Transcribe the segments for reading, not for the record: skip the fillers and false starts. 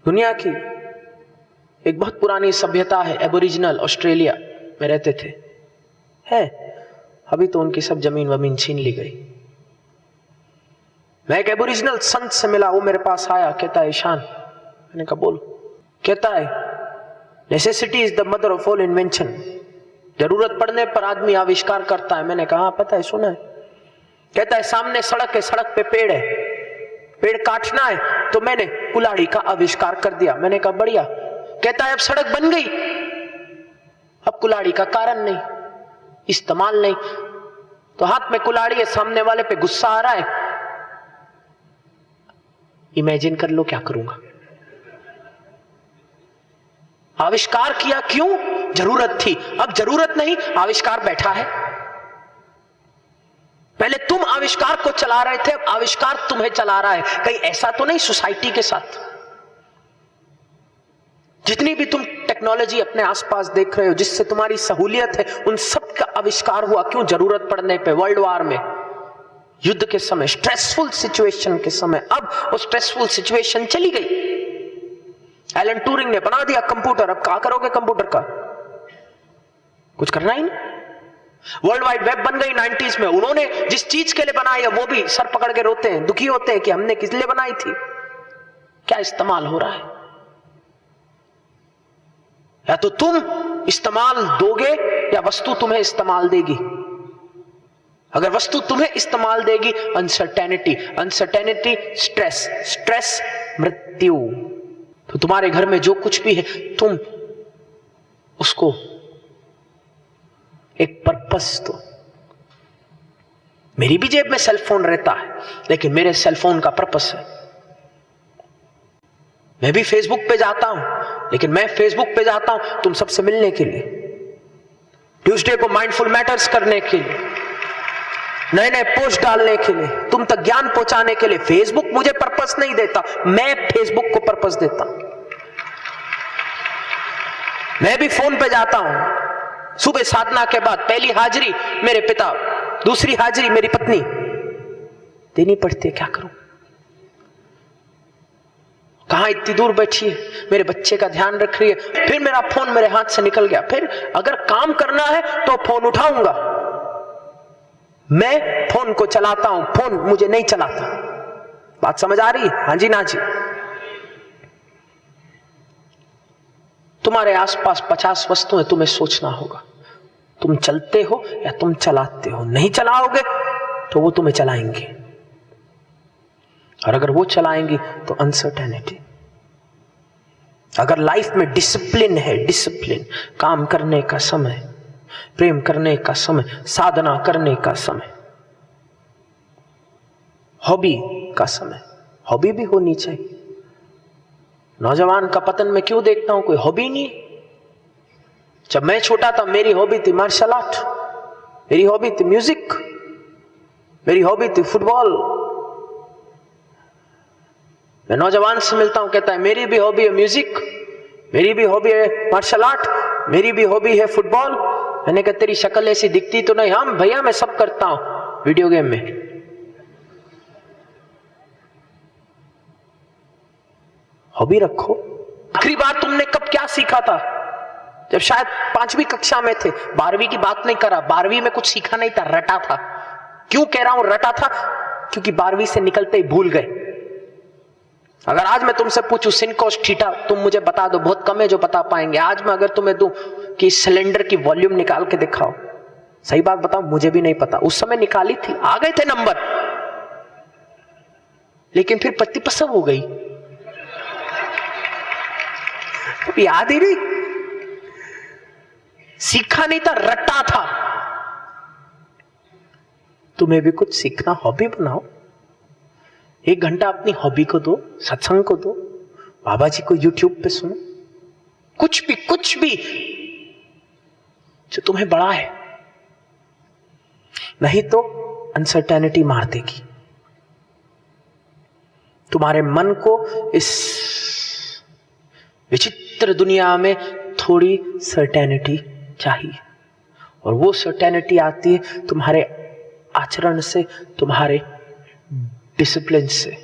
दुनिया की एक बहुत पुरानी सभ्यता है, एबोरिजिनल ऑस्ट्रेलिया में रहते थे, है अभी तो उनकी सब जमीन वमीन छीन ली गई। मैं एक एबोरिजिनल संत से मिला, वो मेरे पास आया, कहता है ईशान, मैंने कहा बोलो। कहता है necessity is the mother of all invention, जरूरत पड़ने पर आदमी आविष्कार करता है। मैंने कहा पता है, सुना है। कहता है सामने सड़क है, सड़क पे पेड़ है, पेड़ काटना है तो मैंने कुल्हाड़ी का आविष्कार कर दिया। मैंने कहा बढ़िया। कहता है अब सड़क बन गई, अब कुल्हाड़ी का कारण नहीं, इस्तेमाल नहीं, तो हाथ में कुल्हाड़ी है, सामने वाले पे गुस्सा आ रहा है, इमेजिन कर लो क्या करूंगा। आविष्कार किया क्यों? जरूरत थी, अब जरूरत नहीं, आविष्कार बैठा है। पहले तुम आविष्कार को चला रहे थे, अब आविष्कार तुम्हें चला रहा है। कहीं ऐसा तो नहीं सोसाइटी के साथ? जितनी भी तुम टेक्नोलॉजी अपने आसपास देख रहे हो, जिससे तुम्हारी सहूलियत है, उन सब का आविष्कार हुआ क्यों? जरूरत पड़ने पे, वर्ल्ड वॉर में, युद्ध के समय, स्ट्रेसफुल सिचुएशन के समय। अब वो स्ट्रेसफुल सिचुएशन चली गई। एलन ट्यूरिंग ने बना दिया कंप्यूटर, अब क्या करोगे कंप्यूटर का? कुछ करना ही नहीं। वर्ल्ड वाइड वेब बन गई 90s में, उन्होंने जिस चीज के लिए बनाई है वो भी सर पकड़ के रोते हैं, दुखी होते हैं कि हमने किस लिए बनाई थी, क्या इस्तेमाल हो रहा है। या तो तुम इस्तेमाल दोगे या वस्तु तुम्हें इस्तेमाल देगी। अगर वस्तु तुम्हें इस्तेमाल देगी, अनसर्टेनिटी, अनसर्टेनिटी स्ट्रेस, स्ट्रेस मृत्यु। तो तुम्हारे घर में जो कुछ भी है, तुम उसको एक पर्पस दो। मेरी भी जेब में सेल फोन रहता है, लेकिन मेरे सेल फोन का पर्पस है। मैं भी फेसबुक पे जाता हूं, लेकिन मैं फेसबुक पे जाता हूं तुम सबसे मिलने के लिए, ट्यूसडे को माइंडफुल मैटर्स करने के लिए, नए नए पोस्ट डालने के लिए, तुम तक ज्ञान पहुंचाने के लिए। फेसबुक मुझे पर्पस नहीं देता, मैं फेसबुक को पर्पस देता हूं। मैं भी फोन पे जाता हूं, सुबह साधना के बाद पहली हाजिरी मेरे पिता, दूसरी हाजिरी मेरी पत्नी देनी पड़ती है। क्या करूं? कहां इतनी दूर बैठी है, मेरे बच्चे का ध्यान रख रही है, फिर मेरा फोन मेरे हाथ से निकल गया। फिर अगर काम करना है तो फोन उठाऊंगा, मैं फोन को चलाता हूं, फोन मुझे नहीं चलाता। बात समझ आ रही है? हाँ जी ना जी। तुम्हारे आसपास 50 वस्तुएं, तुम्हें सोचना होगा तुम चलते हो या तुम चलाते हो। नहीं चलाओगे तो वो तुम्हें चलाएंगे, और अगर वो चलाएंगी तो अनसर्टेनिटी। अगर लाइफ में डिसिप्लिन है, डिसिप्लिन, काम करने का समय, प्रेम करने का समय, साधना करने का समय, हॉबी का समय, हॉबी भी होनी चाहिए। नौजवान का पतन में क्यों देखता हूं? कोई हॉबी नहीं। जब मैं छोटा था मेरी हॉबी थी मार्शल आर्ट, मेरी हॉबी थी म्यूजिक, मेरी हॉबी थी फुटबॉल। मैं नौजवान से मिलता हूं, कहता है मेरी भी हॉबी है म्यूजिक, मेरी भी हॉबी है मार्शल आर्ट, मेरी भी हॉबी है फुटबॉल। मैंने कहा तेरी शक्ल ऐसी दिखती तो नहीं। हाँ भैया मैं सब करता हूं वीडियो गेम में। हॉबी रखो। आखिरी बार तुमने कब क्या सीखा था? जब शायद 5वीं कक्षा में थे। 12वीं की बात नहीं कर रहा, 12वीं में कुछ सीखा नहीं था, रटा था। क्यों कह रहा हूं रटा था? क्योंकि 12वीं से निकलते ही भूल गए। अगर आज मैं तुमसे पूछूं sin cos थीटा, तुम मुझे बता दो, बहुत कम है जो बता पाएंगे। आज मैं अगर तुम्हें दूं कि सिलेंडर की वॉल्यूम निकाल के दिखाओ, सही बात बताओ, मुझे भी नहीं पता। उस समय निकाली थी, आ गए थे नंबर, लेकिन फिर पत्ती प्रसव हो गई, याद ही नहीं। सीखा नहीं था, रट्टा था। तुम्हें भी कुछ सीखना, हॉबी बनाओ। 1 घंटा अपनी हॉबी को दो, सत्संग को दो, बाबा जी को यूट्यूब पे सुनो, कुछ भी जो तुम्हें बड़ा है। नहीं तो अनसर्टेनिटी मार देगी तुम्हारे मन को। इस विचित्र दुनिया में थोड़ी सर्टेनिटी चाहिए, और वो सर्टेनिटी आती है तुम्हारे आचरण से, तुम्हारे डिसिप्लिन से।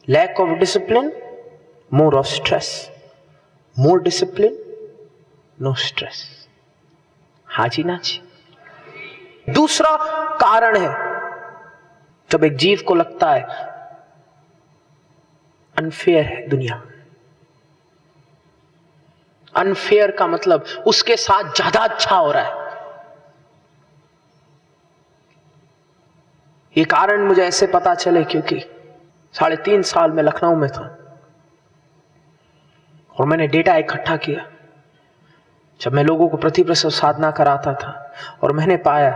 Lack of discipline more of stress, more discipline, no stress. हाँ जी ना जी। दूसरा कारण है, जब एक जीव को लगता है अनफेयर है दुनिया। अनफेयर का मतलब उसके साथ ज्यादा अच्छा हो रहा है। ये कारण मुझे ऐसे पता चले क्योंकि 3.5 साल में लखनऊ में था और मैंने डेटा इकट्ठा किया जब मैं लोगों को प्रतिप्रसव साधना कराता था, और मैंने पाया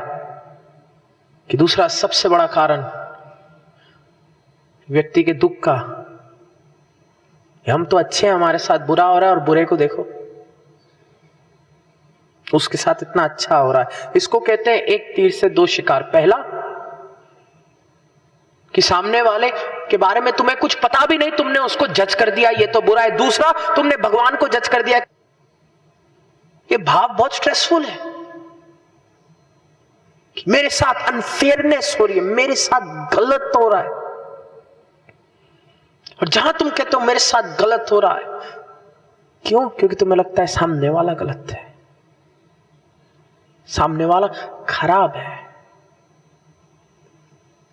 कि दूसरा सबसे बड़ा कारण व्यक्ति के दुख का, हम तो अच्छे हैं, हमारे साथ बुरा हो रहा है और बुरे को देखो उसके साथ इतना अच्छा हो रहा है। इसको कहते हैं एक तीर से दो शिकार। पहला कि सामने वाले के बारे में तुम्हें कुछ पता भी नहीं, तुमने उसको जज कर दिया ये तो बुरा है। दूसरा, तुमने भगवान को जज कर दिया। ये भाव बहुत स्ट्रेसफुल है कि मेरे साथ अनफेयरनेस हो रही है, मेरे साथ गलत हो रहा है। और जहां तुम कहते हो मेरे साथ गलत हो रहा है, क्यों? क्योंकि तुम्हें लगता है सामने वाला गलत है, सामने वाला खराब है।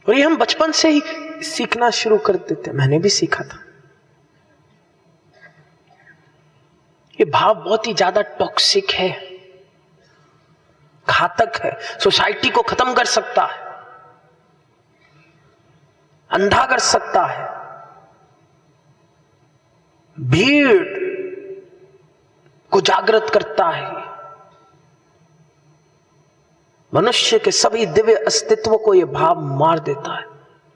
और ये हम बचपन से ही सीखना शुरू कर देते। मैंने भी सीखा था। ये भाव बहुत ही ज्यादा टॉक्सिक है, घातक है, सोसाइटी को खत्म कर सकता है, अंधा कर सकता है, भीड़ को जागृत करता है, मनुष्य के सभी दिव्य अस्तित्व को यह भाव मार देता है।